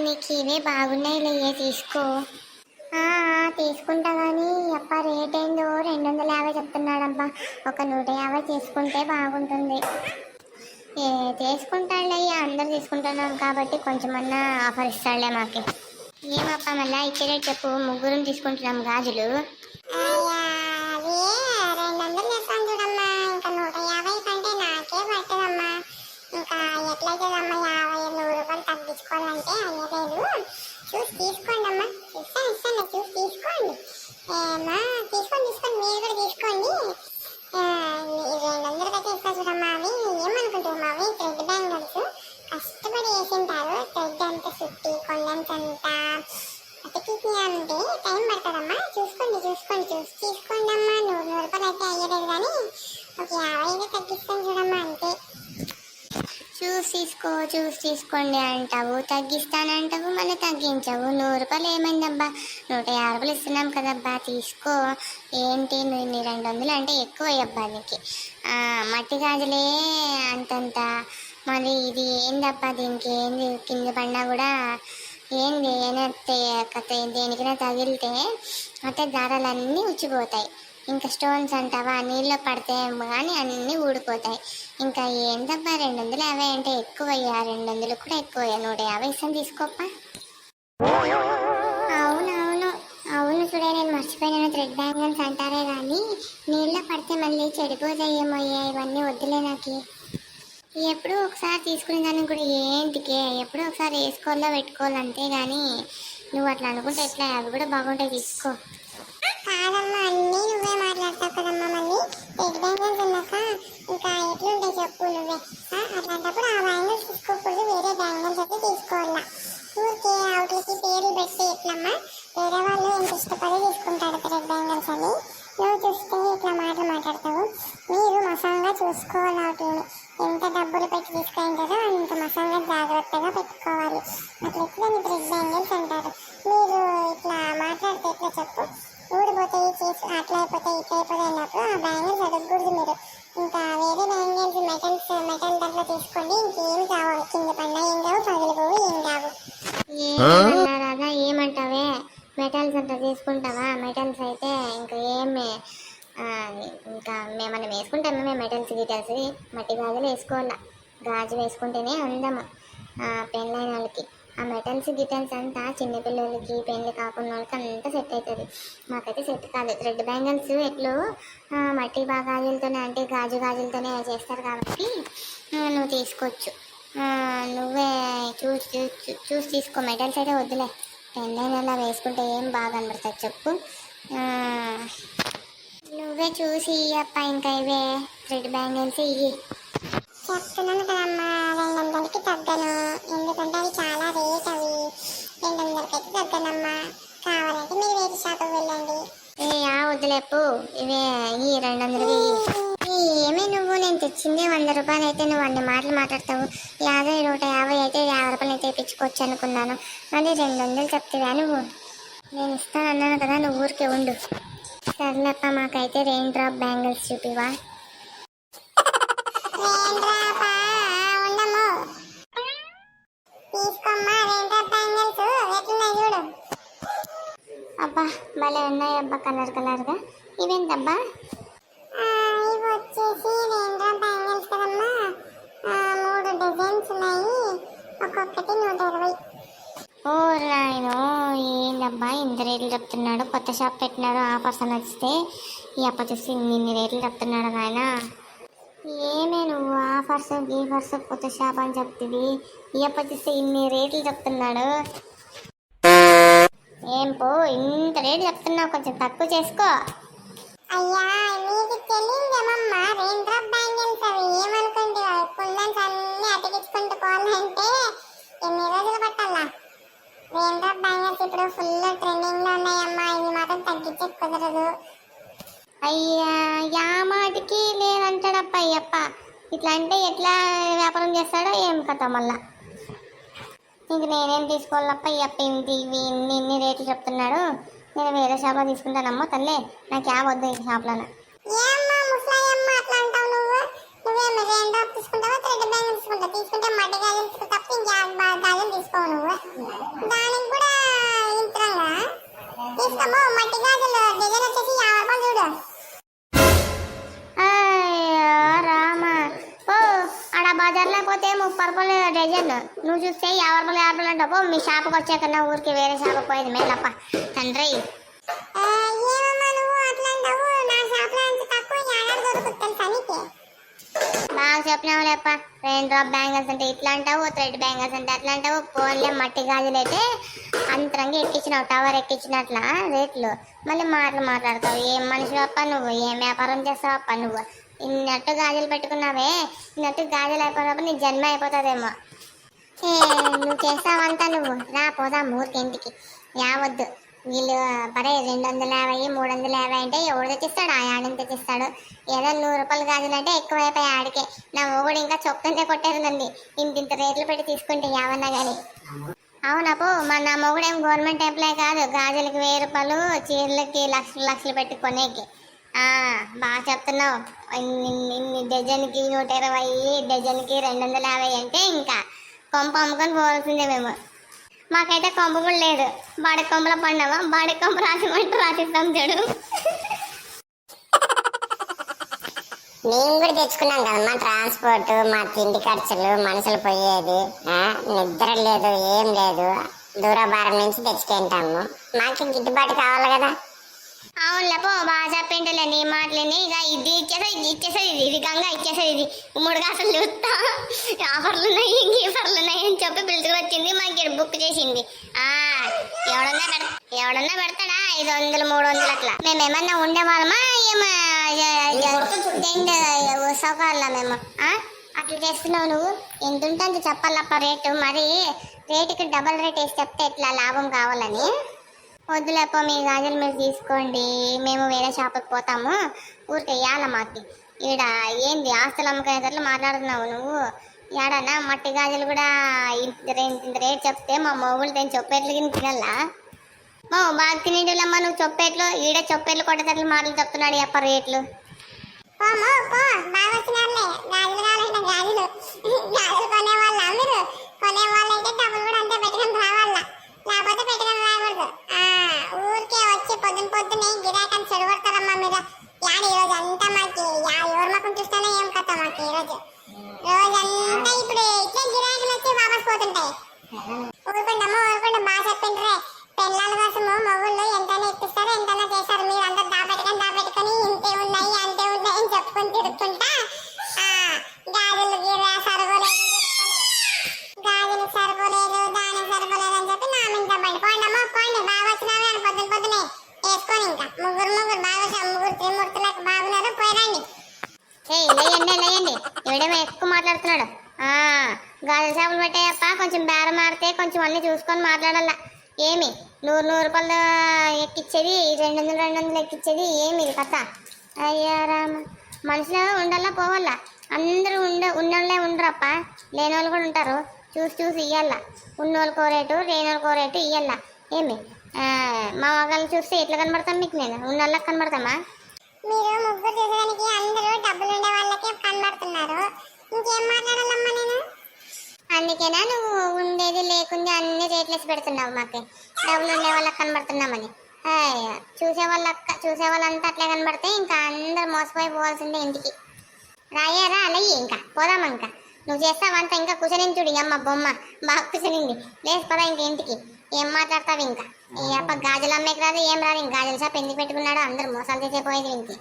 నీకు ఇవే బాగున్నాయిలే, తీసుకో. తీసుకుంటా కానీ అప్ప రేట్ ఏందో 250 చెప్తున్నాడబ్బా. ఒక 150 తీసుకుంటే బాగుంటుంది. తీసుకుంటాడులే, అందరు తీసుకుంటున్నాం కాబట్టి కొంచెమన్నా ఆఫర్ ఇస్తాడులే మాకి. ఏమప్పా మళ్ళీ ఇచ్చే రేట్ చెప్పు, ముగ్గురం తీసుకుంటున్నాం గాజులు. 200 చెప్పాను చూడమ్మా, ఇంకా 150 కంటే నాకే పట్టదమ్మా. ఇంకా ఎట్లయితేదమ్మా, 50-100 రూపాయలు తగ్గించుకోవాలంటే అయ్యలేదు. చూసి తీసుకోండి అమ్మా, ఇస్తాను చూసి తీసుకోండి. తీసుకోండి మీరు కూడా తీసుకోండి. 200 అయితే ఇస్తా చూడమ్మా. అవి ఏమనుకుంటామా, అవి థ్రెడ్ బ్యాంగిల్స్ కష్టపడి వేసింటారు. థ్రెడ్ అంతా చుట్టి కొండంతంతా అతికి అంటే టైం పడుతుందమ్మా. చూసి తీసుకోండి అమ్మా. 100 రూపాయలు అయితే అయ్యలేదు కానీ ఒక 50 తగ్గిస్తాను చూడమ్మా, అంతే. చూసి తీసుకోండి అంటావు, తగ్గిస్తానంటావు, మళ్ళీ తగ్గించవు. 100 రూపాయలు ఏమైందబ్బా, 150 రూపాయలు ఇస్తున్నాం కదబ్బా, తీసుకో. ఏంటి నువ్వు 200 అంటే ఎక్కువ అయ్యబ్బా నీకు. మట్టి గాజులే అంతంత, మరి ఇది ఏందబ్బా, దీనికి ఏంది కింద పడినా కూడా ఏంది దేనికైనా తగిలితే అంటే దారాలన్నీ ఉచ్చిపోతాయి. ఇంకా స్టోన్స్ అంటావా, నీళ్ళలో పడితే కానీ అన్నీ ఊడిపోతాయి. ఇంకా ఏందబ్బా 250 అంటే ఎక్కువయ్యా, 200 కూడా ఎక్కువయ్యా. 150 ఇస్తాను తీసుకోప్పా. అవును చూడే, నేను మర్చిపోయినాను. థ్రెడ్ బ్యాంగిల్స్ అంటారే కానీ నీళ్ళలో పడితే మళ్ళీ చెడిపోతాయేమోయ్యా, ఇవన్నీ వద్దులే నాకు. ఎప్పుడూ ఒకసారి తీసుకునే దాన్ని కూడా ఏంటికే, ఎప్పుడూ ఒకసారి వేసుకోవాలో పెట్టుకోవాలి అంతే కానీ నువ్వు అట్లా అనుకుంటే ఎట్లా, అవి కూడా బాగుంటాయి, తీసుకో. కాదమ్మా, అన్నీ నువ్వే మాట్లాడతావు కదమ్మా. మళ్ళీ థ్రెడ్ బ్యాంగిల్స్ ఉన్నాక ఇంకా ఎట్లుంటాయి చెప్పు నువ్వే. అట్లాంటప్పుడు ఆ బ్యాంగిల్స్ తీసుకోకూడదు, వేరే బ్యాంగిల్స్ అయితే తీసుకోవాలా. ఊరికే అవుట్లకి పేర్లు పెట్టి ఎట్లమ్మా, వేరే వాళ్ళు ఎంత ఇష్టపడి తీసుకుంటారు థ్రెడ్ బ్యాంగిల్స్ అని. నువ్వు చూస్తే ఇట్లా మాట్లాడతావు. మీరు మసాలా చూసుకోవాలి, వాటిని ఎంత డబ్బులు పెట్టి తీసుకుంటారో అంత మసాలా జాగ్రత్తగా పెట్టుకోవాలి. అట్లా ఎట్లని థ్రెడ్ బ్యాంగిల్స్ అంటారు. మీరు ఇట్లా మాట్లాడితే ఎట్లా చెప్పు, ఊడిపోతాయి, అట్లా అయిపోతాయి, ఇట్లా అయిపోతాయి అన్నప్పుడు ఆ బ్యాంగిల్స్ అడగకూడదు మీరు. ఇంకా వేరే బ్యాంగిల్స్ మెటల్ దాంట్లో తీసుకోండి, ఇంకేం కావాలి, కింద పడినా ఏం కావు, పగిలిపోవు, ఏం కావు. ఏమన్నారా, ఏమంటావే, మెటల్స్ అంతా తీసుకుంటావా? మెటల్స్ అయితే ఇంకా ఏమి, ఇంకా మనం వేసుకుంటాము మేము మెటల్స్ గీటల్స్. మట్టి గాజులు వేసుకోవాలా, గాజు వేసుకుంటేనే అందము పెళ్ళైన వాళ్ళకి. ఆ మెటల్స్ గిటల్స్ అంతా చిన్నపిల్లలకి, పెళ్ళి కాకుండా వాళ్ళకి అంతా సెట్ అవుతుంది. మాకైతే సెట్ కాదు. థ్రెడ్ బ్యాంగిల్స్ ఎట్లు మట్టి గాజులతోనే అంటే గాజులతోనే చేస్తారు కాబట్టి నువ్వు తీసుకోవచ్చు. నువ్వే చూసి తీసుకో. మెటల్స్ అయితే వద్దులే, పెళ్ళైన వేసుకుంటే ఏం బాగా కనబడుతుంది చెప్పు. నువ్వే చూసి అప్ప, ఇంకా ఇవే థ్రెడ్ బ్యాంగిల్స్ ఇవి చెప్తున్నాను కదమ్మా. 200కి తగ్గను, ఎందుకంటే అవి చాలా రేట్. అవి 200కి అయితే తగ్గనమ్మా. కావాలంటే మీరు వేరే షాప్కి వెళ్ళండి. వద్దులేపు, ఇవే ఈ 200కి. ఏమే నువ్వు, నేను తెచ్చిందే 100 రూపాయలు అయితే నువ్వు అన్ని మాటలు మాట్లాడతావు. 150 అయితే 50 రూపాయలు అయితే తెచ్చుకోవచ్చు అనుకున్నాను, మళ్ళీ 200 చెప్తావా నువ్వు? నేను ఇస్తాను అన్నాను కదా, నువ్వు ఊరికే ఉండు. సర్లేప్ప, మాకైతే రెయిన్ డ్రాప్ బ్యాంగిల్స్ చూపివా? అబ్బా భలే ఉన్నాయి అబ్బా, కలర్గా. ఇవేంటబ్బా? ఇవి వచ్చేసి రెయిన్ డ్రాప్ బ్యాంగిల్స్ కదమ్మా. 3 డిజైన్స్ ఉన్నాయి, ఒక్కొక్కటి 120. ఓ రాయను, ఏందబ్బా ఇంత రేట్లు చెప్తున్నాడు? కొత్త షాప్ పెట్టినాడు, ఆఫర్స్ అని వస్తే ఈ అప్ప చూసి ఇన్ని రేట్లు చెప్తున్నాడు నాయన. ఏమే నువ్వు ఆఫర్స్ గీఫర్స్ కొత్త షాప్ అని చెప్తుంది, ఈ అప్ప చూస్తే ఇన్ని రేట్లు చెప్తున్నాడు. ఏం పో, ఇంత రేట్లు చెప్తున్నావు, కొంచెం తక్కువ చేసుకో. అయ్యా మీకు తెలియదేమమ్మా, రెయిన్ డ్రాప్ బ్యాంగిల్స్ అవి ఏమనుకోండి, కుందన్స్ అన్ని అతికించుకుంటూ పోవాలంటే ఎన్ని రోజులు పట్టాలా? రెయిన్ డ్రాప్ బ్యాంగిల్స్ ఇప్పుడు ఫుల్ ట్రెండింగ్ లో ఉన్నాయమ్మా, ఇవి మాత్రం తగ్గించే కుదరదు. అయ్యా యా మాటికి లేదంటాడప్ప అయ్యప్ప. ఇట్లా అంటే ఎట్లా వ్యాపారం చేస్తాడో ఏం కథ మళ్ళా. ఇంక నేనేం తీసుకోవాలప్ప, అప్ప ఇన్ని రేట్లు చెప్తున్నాడు. నేను వేరే షాప్లో తీసుకుంటానమ్మా తల్లే, నాకు వద్దు ఈ షాప్లో. తీసుకుంటే మట్టి గాజులు తప్ప ఇంకా గాజులు తీసుకోవు నువ్వు. తీసుకోమో మట్టి గాజులు డిజైన్ వచ్చేసి 50 రూపాయలు చూడు. అయ్యో రామ, ఓ ఆడ బజార్లో పోతే 30 రూపాయలు డజన్, నువ్వు చూస్తే 50 రూపాయలు 50 రూపాయలు అంటావు. మీ షాప్కి వచ్చాకన్నా ఊరికి వేరే షాప్కి పోయేది మేలప్ప తండ్రి. బాగా చెప్పినావు లేప్ప. రెయిన్ డ్రాప్ బ్యాంగిల్స్ అంటే ఇట్లా అంటావు, థ్రెడ్ బ్యాంగిల్స్ అంటే అట్లా అంటావు. ఫోన్లే మట్టి గాజులు అయితే అంతరంగా ఎక్కించినావు, టవర్ ఎక్కించినట్ల రేట్లు. మళ్ళీ మాట్లాడతావు. ఏం మనిషి అప్ప నువ్వు, ఏం వ్యాపారం చేస్తావు అప్ప నువ్వు. ఇన్నట్టు గాజులు పెట్టుకున్నావే, ఇన్నట్టు గాజులు అయిపోయినప్పుడు నీ జన్మ అయిపోతుందేమో. నువ్వు చేస్తావంతా నువ్వు. రా పోదాం ఊరికి ఇంటికి. యావద్దు వీళ్ళు పరే 250 350 అంటే ఎవడు తెచ్చిస్తాడు, ఆ ఆడని తెచ్చిస్తాడు. ఏదో 100 రూపాయలు గాజులు అంటే ఎక్కువైపోయి ఆడికే. నా మొగుడు ఇంకా చొక్కంటే కొట్టారుందండి ఇంత రేట్లు పెట్టి తీసుకుంటే ఏమన్నా కానీ. అవునపో మన నా మొగుడు ఏం గవర్నమెంట్ ఎంప్లాయ్ కాదు, గాజులకి 1000 రూపాయలు, చీరలకి లక్షలు పెట్టి కొనేకి. బాగా చెప్తున్నావు. ఇన్ని డజన్కి 120, డజన్కి 250 అంటే ఇంకా కొంప అమ్ముకొని పోవాల్సిందే మేము. మాకైతే కొంప కూడా లేదు. బాడీ కొంపలో పడినావా, బాడీ కొంప రాసిమంటే రాసిస్తాం చూడు. మేము కూడా తెచ్చుకున్నాం కదమ్మా ట్రాన్స్పోర్ట్, మా తిండి ఖర్చులు, మనుషులు పోయేది, నిద్ర లేదు ఏం లేదు, దూరభారం నుంచి తెచ్చుకుంటాము. మాకు గిట్టుబాటు కావాలి కదా. అవునులేపో బాగా చెప్పింటలే నీ మాటలని. ఇక ఇది ఇచ్చేసేది ఇది గంగా ఇచ్చేసేది ఇది 3 కాసులు చూస్తా. ఆఫర్లు ఉన్నాయి గీఫర్లు ఉన్నాయి అని చెప్పి పిలుచుకు వచ్చింది, మాకు బుక్ చేసింది. ఎవడన్నా పెడతాడా 500 300 అట్లా. మేమేమన్నా ఉండేవాళ్ళమా ఏమో సౌకర్యాలా మేము? అట్లా చేస్తున్నావు నువ్వు. ఎంత ఉంటే అంత చెప్పాలప్ప రేటు. మరి రేటుకి డబల్ రేట్ వేసి చెప్తే ఎట్లా లాభం కావాలని. వద్దులేపో మీ గాజులు మీరు తీసుకోండి, మేము వేరే షాపుకి పోతాము. ఊరికి వేయాల మాకి. ఈడ ఏంది ఆస్తులు అమ్ముకునేటట్లు మాట్లాడుతున్నావు నువ్వు. ఏడన్నా మట్టి గాజులు కూడా ఇంత రేట్ చెప్తే మా మొగుళ్ళు నేను చొప్పేట్లు కింద తినల్లా. బాగా తినేటోళ్ళమ్మా నువ్వు చొప్పేట్లు. ఈడ చొప్పేట్లు కొట్టేటట్లు మాటలు చెప్తున్నాడు అప్ప రేట్లు. ఊరికే వచ్చి పొద్దున్నే గిరాకని చెడగొడతారమ్మా మీరు. ఈరోజు అంతా మాకి ఎవరి మాకు చూస్తానే ఏం కథ మాకు ఈరోజు రోజంతా ఇప్పుడు ఇట్లా గిరాకీలు వచ్చి వాపస్ పోతుంటాయి. ఊరుకుంటే బాగా చెప్పిండ్రే. పెళ్ళాల కోసము మొగుళ్ళు ఎంతైనా ఇప్పిస్తారు, ఎంతైనా చేస్తారు. మీరు అందరు దాపెట్టుకొని ఇంతే ఉన్నాయి అంతే ఉన్నాయి అని చెప్పుకొని తిరుగుతుంటా గాజులు సరిపోలేదు, దానికి సరిపోలేదు అని చెప్పి నా మింట పడి పోండమ్మా పోండి. బాగా వచ్చినావే అని పొద్దునే వేసుకొని ఇంకా ముగ్గురు బాగా త్రిమూర్తులకు బాగున్నారు, పోయిరండి. లేయండి ఎవడేమో ఎక్కువ మాట్లాడుతున్నాడు. గాజుల షాపులు పెట్టాయప్ప, కొంచెం బేరం ఆడితే కొంచెం అన్ని చూసుకొని మాట్లాడాల. ఏమి 100 రూపాయలు ఎక్కిచ్చేది, 200 ఎక్కిచ్చేది ఏమి ఇది కథ? అయ్యా రామ, మనుషులు ఉండాలా పోవాలా. అందరూ ఉన్నోళ్ళే ఉండరప్ప, లేని వాళ్ళు కూడా ఉంటారు. చూసి ఇయ్యాల. ఉన్నోళ్ళకో రేటు, లేనోళ్ళకో రేటు ఇయ్యాల. ఏమి మా మగాళ్ళు చూస్తే ఎట్లా కనబడతాం మీకు? నేను ఉన్నోళ్ళకి కనబడతామా? మీరు ముగ్గురు చూసేదానికి అందరూ డబ్బులు ఉండే వాళ్ళకే కనబడుతున్నారు. ఇంకేం మాట్లాడాలమ్మా నేను? అందుకేనా నువ్వు ఉండేది లేకుండా అన్ని రేట్లేసి పెడుతున్నావు మాకు, డబ్బులు ఉండే వాళ్ళకి కనబడుతున్నామని. చూసే వాళ్ళంతా అట్లే కనబడితే ఇంకా అందరు మోసపోయి పోవాల్సిందే ఇంటికి. రాయారా అలాగే ఇంకా పోదామా? ఇంకా నువ్వు చేస్తావంతా ఇంకా కుసనించుడు. అమ్మ బొమ్మ బాగా కుసనింది. లేచి పదా ఇంక ఇంటికి. ఏం మాట్లాడతావు ఇంకా? ఈ అప్ప గాజులు అమ్మేకి రాదు, ఏం రాదు. ఇంక గాజుల షాప్ ఎందుకు పెట్టుకున్నాడో అందరు మోసాలు చేసే పోయేది ఇంటికి.